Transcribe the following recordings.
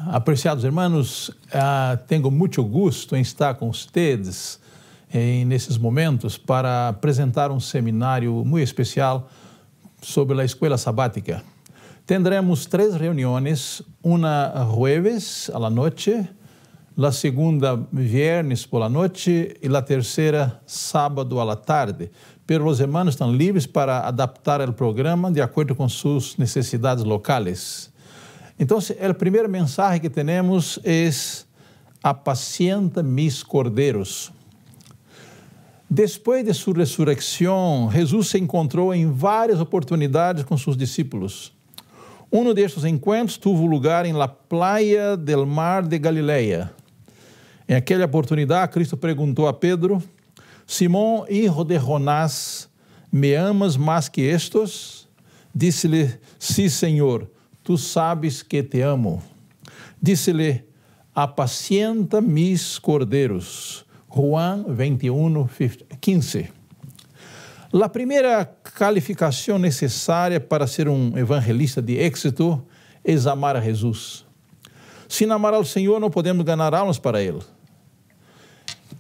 Apreciados irmãos, tenho muito gosto em estar com vocês nesses momentos para apresentar um seminário muito especial sobre a escola sabática. Tendremos 3 reuniões, uma jueves a la noche, a segunda viernes por la noche e a terceira sábado a la tarde. Pero os hermanos estão livres para adaptar o programa de acordo com suas necessidades locais. Então, o primeiro mensagem que temos é: apacienta mis cordeiros. Depois de sua ressurreição, Jesus se encontrou em várias oportunidades com seus discípulos. Um destes encontros teve lugar em la playa del mar de Galileia. Em aquela oportunidade, Cristo perguntou a Pedro: Simão, hijo de Jonás, ¿me amas mais que estos? Disse-lhe: Sí, Senhor, tu sabes que te amo. Disse-lhe: apacienta mis cordeiros. Juan 21:15. A primeira qualificação necessária para ser um evangelista de êxito é amar a Jesus. Sem amar ao Senhor, não podemos ganhar almas para Ele.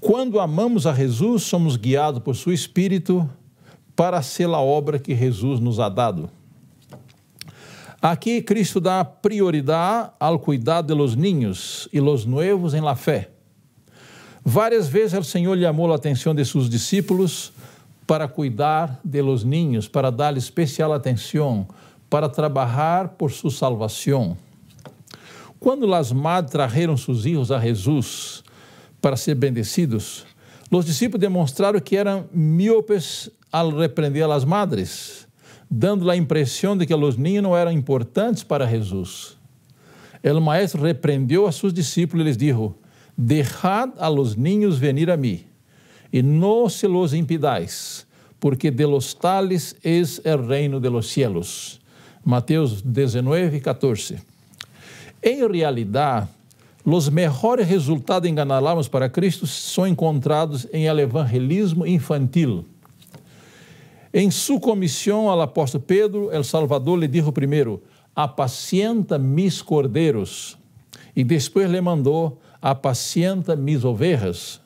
Quando amamos a Jesus, somos guiados por seu Espírito para ser a obra que Jesus nos ha dado. Aqui, Cristo dá prioridade ao cuidado de los niños e los nuevos em la fé. Várias vezes o Senhor chamou a atenção de seus discípulos para cuidar de los niños, para dar especial atenção, para trabalhar por sua salvação. Quando as madres trajeron seus filhos a Jesus para ser bendecidos, os discípulos demonstraram que eram míopes ao repreender as madres, dando a impressão de que os niños não eram importantes para Jesus. O maestro repreendeu a seus discípulos e lhes dijo: Dejad a los niños venir a mí, e no se los impidais, porque de los tales es el reino de los cielos. Mateus 19:14. Em realidade, os melhores resultados em ganhar almas para Cristo são encontrados em el evangelismo infantil. Em sua comissão ao apóstolo Pedro, el Salvador lhe dijo primeiro: apacienta mis cordeiros, e depois lhe mandou: apacienta mis ovelhas.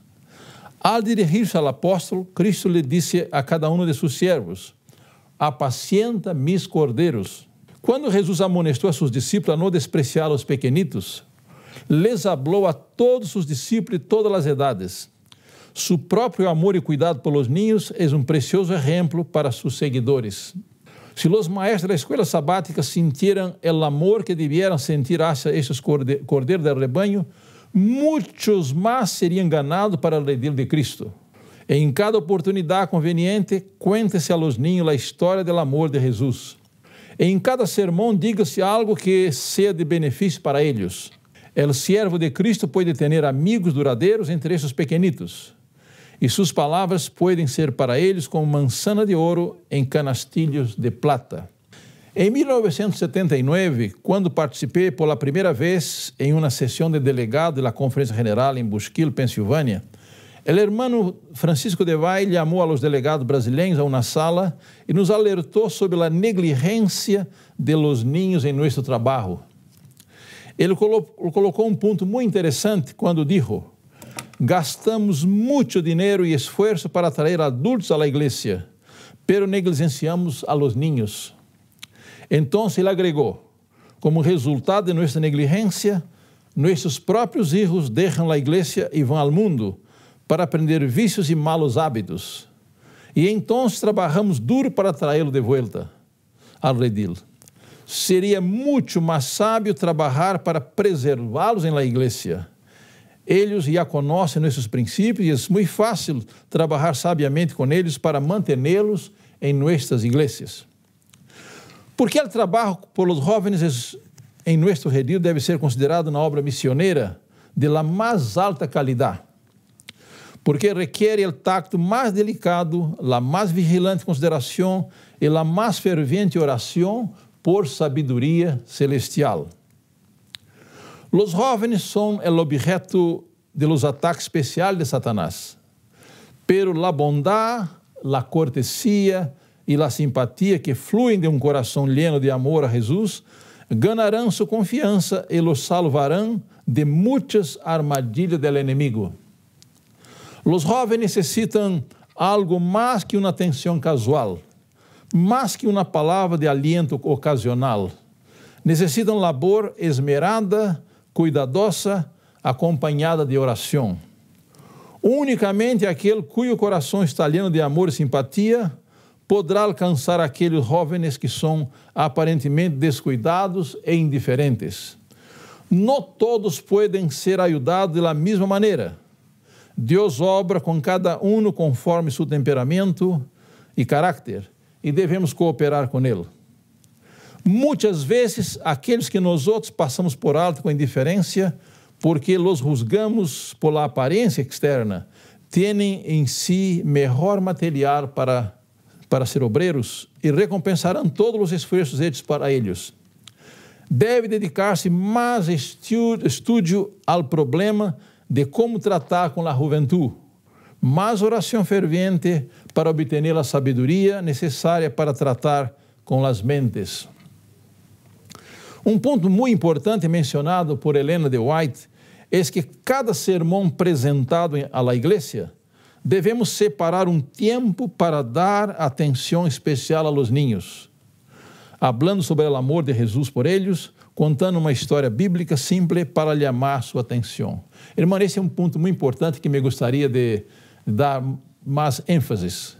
Ao dirigir-se ao apóstolo, Cristo lhe disse a cada um de seus servos: apacienta mis cordeiros. Quando Jesus amonestou a seus discípulos a não despreciar os pequenitos, les falou a todos os discípulos de todas as idades. Su próprio amor e cuidado pelos niños é um precioso exemplo para seus seguidores. Se os maestros da escola sabática sintieran o amor que devieran sentir hacia esses cordeiros del rebanho, muitos mais seriam ganados para o redil de Cristo. Em cada oportunidade conveniente, cuente-se a los niños a história do amor de Jesus. Em cada sermão, diga-se algo que seja de benefício para eles. O siervo de Cristo pode ter amigos duradeiros entre esses pequenitos, e suas palavras podem ser para eles como manzana de ouro em canastilhos de plata. Em 1979, quando participei pela primeira vez em uma sessão de delegado da Conferência General em Bushkill, Pensilvânia, o hermano Francisco de Valle chamou a los delegados brasileiros a uma sala e nos alertou sobre a negligência de los niños em nosso trabalho. Ele colocou um ponto muito interessante quando disse: gastamos muito dinheiro e esforço para trazer adultos à igreja, pero negligenciamos a los niños. Então ele agregou: como resultado de nossa negligência, nossos próprios filhos deixam a igreja e vão ao mundo para aprender vícios e malos hábitos. E então trabalhamos duro para traê-lo de volta ao redil. Seria muito mais sábio trabalhar para preservá-los na igreja. Eles já conhecem nossos princípios e é muito fácil trabalhar sabiamente com eles para mantê-los em nossas igrejas. Porque o trabalho por los jóvenes em nosso redil deve ser considerado uma obra missioneira de la mais alta qualidade, porque requer o tacto mais delicado, a mais vigilante consideração e a mais ferviente oração por sabedoria celestial. Os jóvenes são o objeto de los ataques especiais de Satanás, pero la bondad, la cortesia y la simpatía que fluyen de un corazón lleno de amor a Jesús, ganarán su confianza y los salvarán de muchas armadillas del enemigo. Los jóvenes necesitan algo más que una atención casual, más que una palabra de aliento ocasional. Necessitam labor esmerada, cuidadosa, acompanhada de oração. Unicamente aquele cujo coração está lleno de amor e simpatia poderá alcançar aqueles jovens que são aparentemente descuidados e indiferentes. Não todos podem ser ajudados da mesma maneira. Deus obra com cada um conforme seu temperamento e caráter, e devemos cooperar com ele. Muitas vezes, aqueles que nós outros passamos por alto com indiferença, porque los juzgamos por la aparência externa, têm em si melhor material para ser obreiros e recompensarão todos os esforços hechos para eles. Deve dedicar-se mais estudo ao problema de como tratar com a juventude, mais oração ferviente para obter a sabedoria necessária para tratar com as mentes. Um ponto muito importante mencionado por Helena de White é que cada sermão apresentado à igreja devemos separar um tempo para dar atenção especial aos niños, falando sobre o amor de Jesus por eles, contando uma história bíblica simples para chamar sua atenção. Irmão, esse é um ponto muito importante que me gostaria de dar mais ênfase.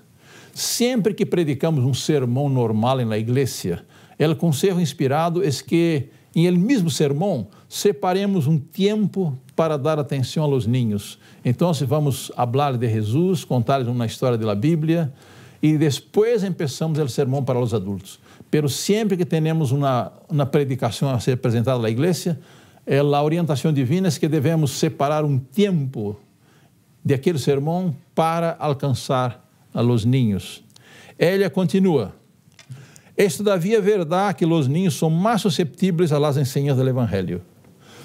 Sempre que predicamos um sermão normal na igreja, o conselho inspirado é que, em el mesmo sermão, separemos um tempo para dar atenção aos niños. Então, vamos falar de Jesus, contar-lhes uma história da Bíblia, e depois começamos o sermão para os adultos. Pero sempre que temos uma predicação a ser apresentada à igreja, a orientação divina é que devemos separar um tempo de aquele sermão para alcançar a los niños. Ela continua: es todavía verdad que los niños son más susceptibles a las enseñanzas del Evangelio.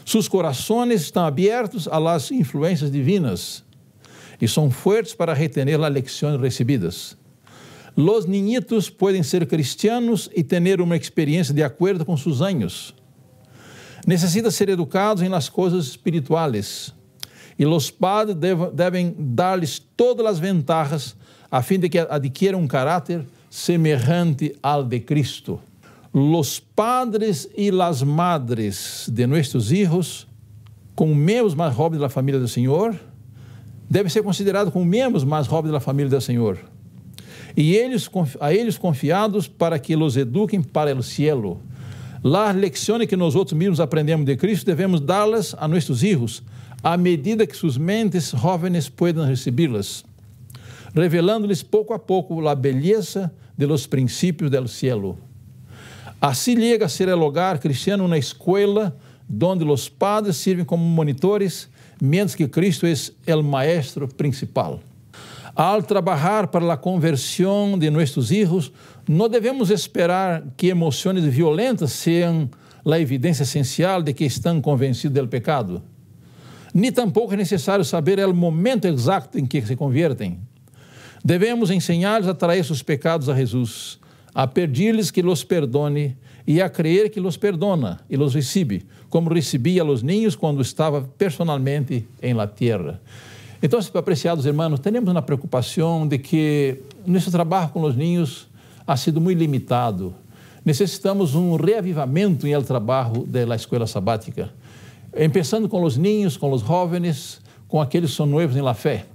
Sus corazones están abiertos a las influencias divinas y son fuertes para retener las lecciones recibidas. Los niñitos pueden ser cristianos y tener una experiencia de acuerdo con sus años. Necesitan ser educados en las cosas espirituales y los padres deben darles todas las ventajas a fin de que adquieran un carácter semejante al de Cristo. Los padres y las madres de nuestros hijos, como miembros más jóvenes de la familia del Señor, deben ser considerados como miembros más jóvenes de la familia del Señor. Y a ellos confiados para que los eduquen para el cielo. Las lecciones que nosotros mismos aprendemos de Cristo devemos darlas a nuestros hijos, à medida que sus mentes jóvenes puedan recibirlas, revelando-lhes pouco a pouco a beleza de los princípios del cielo. Assim llega a ser el hogar cristiano uma escola donde los padres sirven como monitores, mientras que Cristo es el maestro principal. Al trabajar para la conversión de nuestros hijos, no debemos esperar que emociones violentas sean la evidencia esencial de que están convencidos del pecado. Ni tampoco es necesario saber el momento exacto en que se convierten. Devemos ensinar-lhes a trazer seus pecados a Jesus, a pedir-lhes que los perdone e a crer que los perdona e los recibe, como recebia a los niños quando estava personalmente em la tierra. Então, apreciados irmãos, temos uma preocupação de que nosso trabalho com os niños ha sido muito limitado. Necessitamos um reavivamento em el trabalho da escola sabática, começando com os niños, com os jovens, com aqueles que são novos em la fé.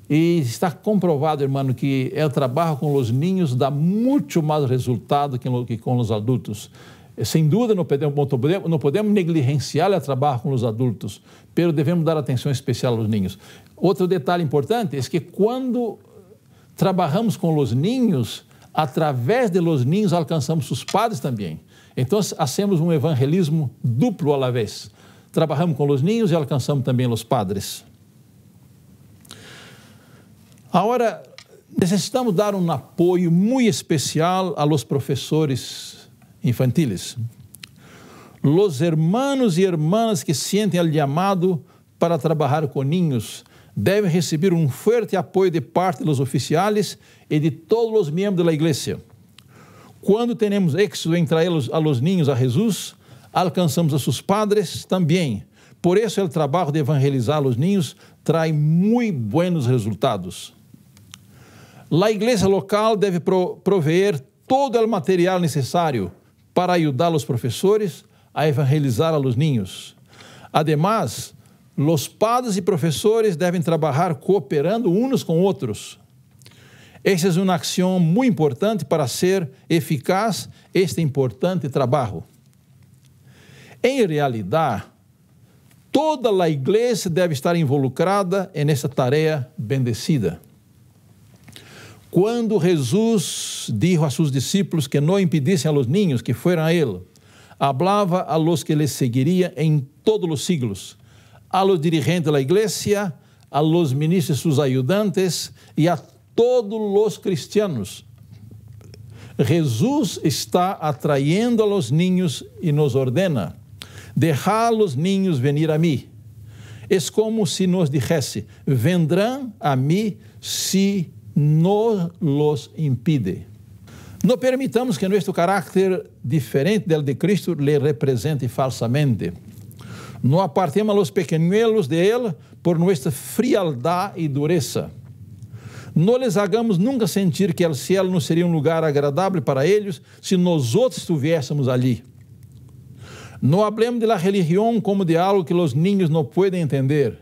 E está comprovado, irmão, que o trabalho com os niños dá muito mais resultado que com os adultos. Sem dúvida, não podemos negligenciar o trabalho com os adultos, mas devemos dar atenção especial aos niños. Outro detalhe importante é que quando trabalhamos com os niños, através de los niños alcançamos os padres também. Então, hacemos um evangelismo duplo a la vez. Trabalhamos com os niños e alcançamos também os padres. Agora, necessitamos dar um apoio muito especial a los professores infantiles. Los hermanos e hermanas que sentem o chamado para trabalhar com niños deve receber um forte apoio de parte dos oficiais e de todos os membros da igreja. Quando temos éxito em traê-los a los niños a Jesus, alcançamos a seus padres também. Por isso, o trabalho de evangelizar os niños traz muito buenos resultados. A igreja local deve proveer todo o material necessário para ajudar os professores a evangelizar a los niños. Además, os padres e professores devem trabalhar cooperando uns com outros. Essa é uma ação muito importante para ser eficaz este importante trabalho. Em realidade, toda a igreja deve estar involucrada nessa tarefa bendecida. Quando Jesus disse a seus discípulos que não impedissem a los niños que fueran a ele, hablava a los que les seguiria em todos os siglos, a los dirigentes da igreja, a los ministros e seus ajudantes e a todos os cristianos. Jesus está atraindo a los niños e nos ordena: deixar los niños venir a mim. É como se nos dijese: vendrán a mim si no los impide. Não permitamos que nosso caráter diferente del de Cristo le represente falsamente. Não apartemos a los pequeñuelos de Ele por nossa frialdade e dureza. Não les hagamos nunca sentir que o céu não seria um lugar agradável para eles se nós outros estivéssemos ali. Não hablemos de la religião como de algo que os niños não podem entender,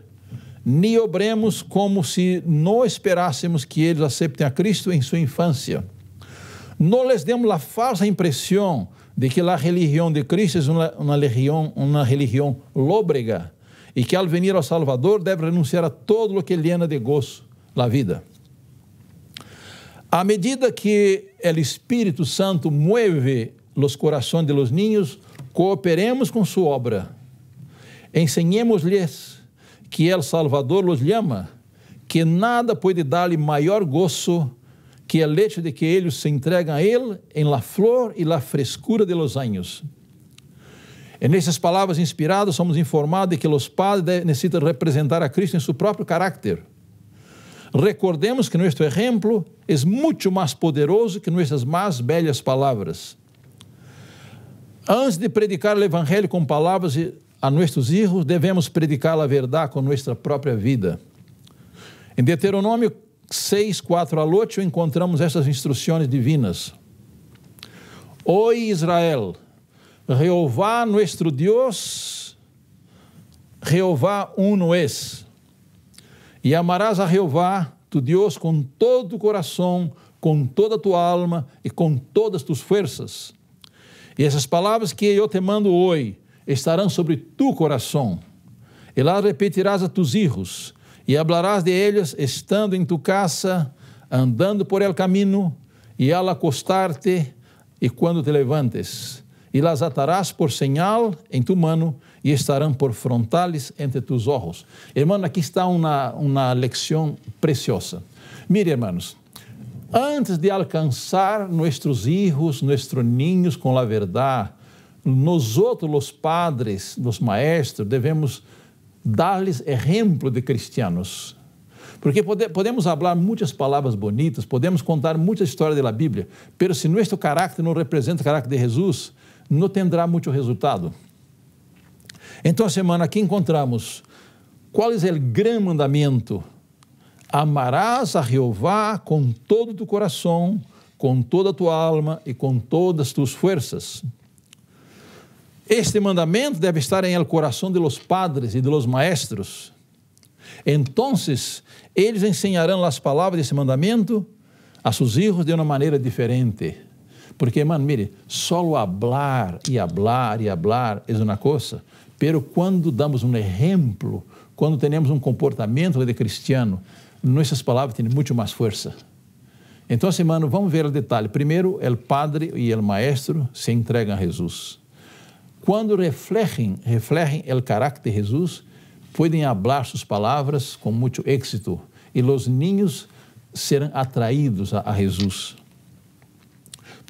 ni obremos como se não esperássemos que eles aceitem a Cristo em sua infância. Não les demos a falsa impressão de que a religião de Cristo é uma religião lóbrega e que ao venir ao Salvador deve renunciar a todo o que llena de gozo a vida. À medida que o Espírito Santo mueve os corações de los niños, cooperemos com sua obra. Enseñemos-lhes que el Salvador los llama, que nada pode dar-lhe maior gozo que o hecho de que eles se entregam a Ele em la flor e la frescura de los años. Nessas palavras inspiradas, somos informados de que os padres necessitam representar a Cristo em seu próprio caráter. Recordemos que nosso exemplo é muito mais poderoso que nossas mais belas palavras. Antes de predicar o Evangelho com palavras a nossos filhos, devemos predicar a verdade com nossa própria vida. Em Deuteronômio 6, 4 al 8, encontramos essas instruções divinas. Oye Israel, Jehová nuestro Dios, Jehová uno es. E amarás a Jehová, tu Deus, com todo tu coração, com toda tu alma e com todas tus fuerzas. E essas palavras que eu te mando hoje estarão sobre tu coração. E las repetirás a tus hijos, e hablarás de ellas estando em tu casa, andando por el camino, e al acostar-te, e quando te levantes. E las atarás por señal em tu mano, e estarão por frontales entre tus ojos. Hermano, aqui está uma lição preciosa. Mire, hermanos, antes de alcançar nossos hijos, nossos niños com a verdade, nós outros, os padres, os maestros, devemos dar-lhes exemplo de cristianos. Porque podemos falar muitas palavras bonitas, podemos contar muitas histórias da Bíblia, mas se nosso caráter não representa o caráter de Jesus, não terá muito resultado. Então, a semana aqui encontramos qual é o grande mandamento: amarás a Jeová com todo tu coração, com toda tua alma e com todas tus fuerzas. Este mandamento deve estar em el coração de los padres e de los maestros. Então, eles ensinarão as palavras desse mandamento a seus filhos de uma maneira diferente. Porque, irmão, mire, só hablar e hablar e hablar é uma coisa, pero quando damos um exemplo, quando temos um comportamento de cristiano, nossas palavras têm muito mais força. Então, irmão, vamos ver o detalhe. Primeiro, o padre e o maestro se entregam a Jesus. Quando refletem o caráter de Jesus, podem falar suas palavras com muito êxito e os niños serão atraídos a Jesus.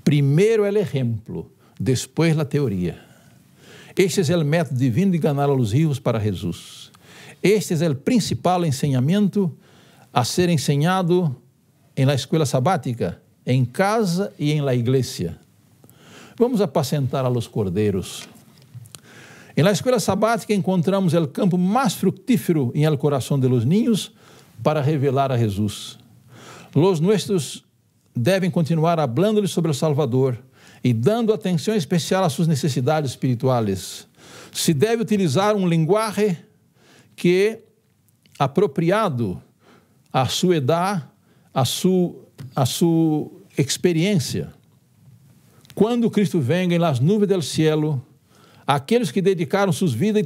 Primeiro o exemplo, depois a teoria. Este é o método divino de ganhar a los hijos para Jesus. Este é o principal ensinamento a ser ensinado na escola sabática, em casa e em la igreja. Vamos apacentar a los cordeiros. Na escola sabática encontramos o campo mais fructífero em el coração de los niños para revelar a Jesus. Los nuestros devem continuar hablando-lhes sobre o Salvador e dando atenção especial às suas necessidades espirituais. Se deve utilizar um linguagem que é apropriado à sua idade, à sua experiência. Quando Cristo venga nas nuvens do cielo, aqueles que dedicaram suas vidas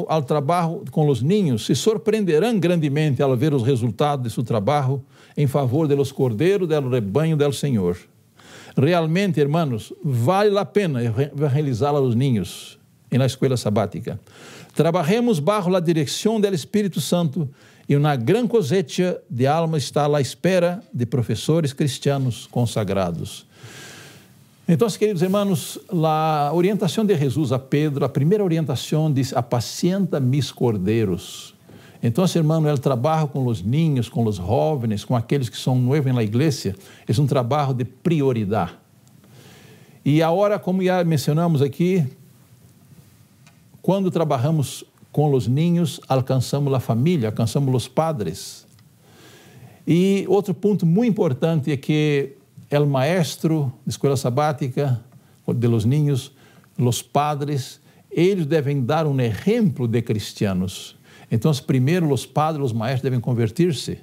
ao trabalho com os niños se surpreenderão grandemente ao ver os resultados de seu trabalho em favor de los cordeiros do rebanho del Senhor. Realmente, hermanos, vale a pena evangelizar a los niños na escola sabática. Trabajemos bajo a direção do Espírito Santo e uma grande cosecha de almas está à espera de professores cristianos consagrados. Então, queridos irmãos, a orientação de Jesus a Pedro, a primeira orientação diz: apacienta mis cordeiros. Então, irmão, o trabalho com os niños, com os jovens, com aqueles que são novos na igreja, é um trabalho de prioridade. E agora, como já mencionamos aqui, quando trabalhamos com os niños, alcançamos a família, alcançamos os padres. E outro ponto muito importante é que o maestro de escola sabática, de los niños, os padres, eles devem dar um exemplo de cristianos. Então, primeiro, os padres, os maestros devem convertir-se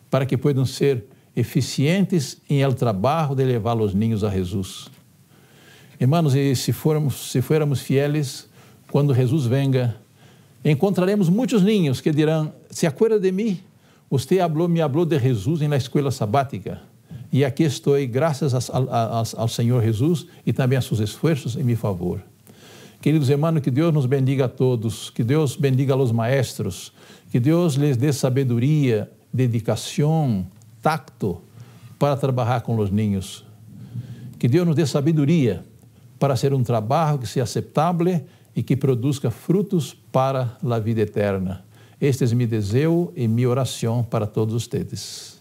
para que possam ser eficientes em el trabalho de levar os niños a Jesus. Irmãos, e se formos fieles, quando Jesus venga, encontraremos muitos niños que dirão: se acuerda de mim? Você me falou de Jesus na escola sabática. E aqui estou, graças ao Senhor Jesus e também a seus esforços em meu favor. Queridos irmãos, que Deus nos bendiga a todos, que Deus bendiga a los maestros, que Deus lhes dê sabedoria, dedicação, tacto para trabalhar com os niños. Que Deus nos dê sabedoria para ser um trabalho que seja aceitável e que produza frutos para a vida eterna. Este é meu desejo e minha oração para todos vocês.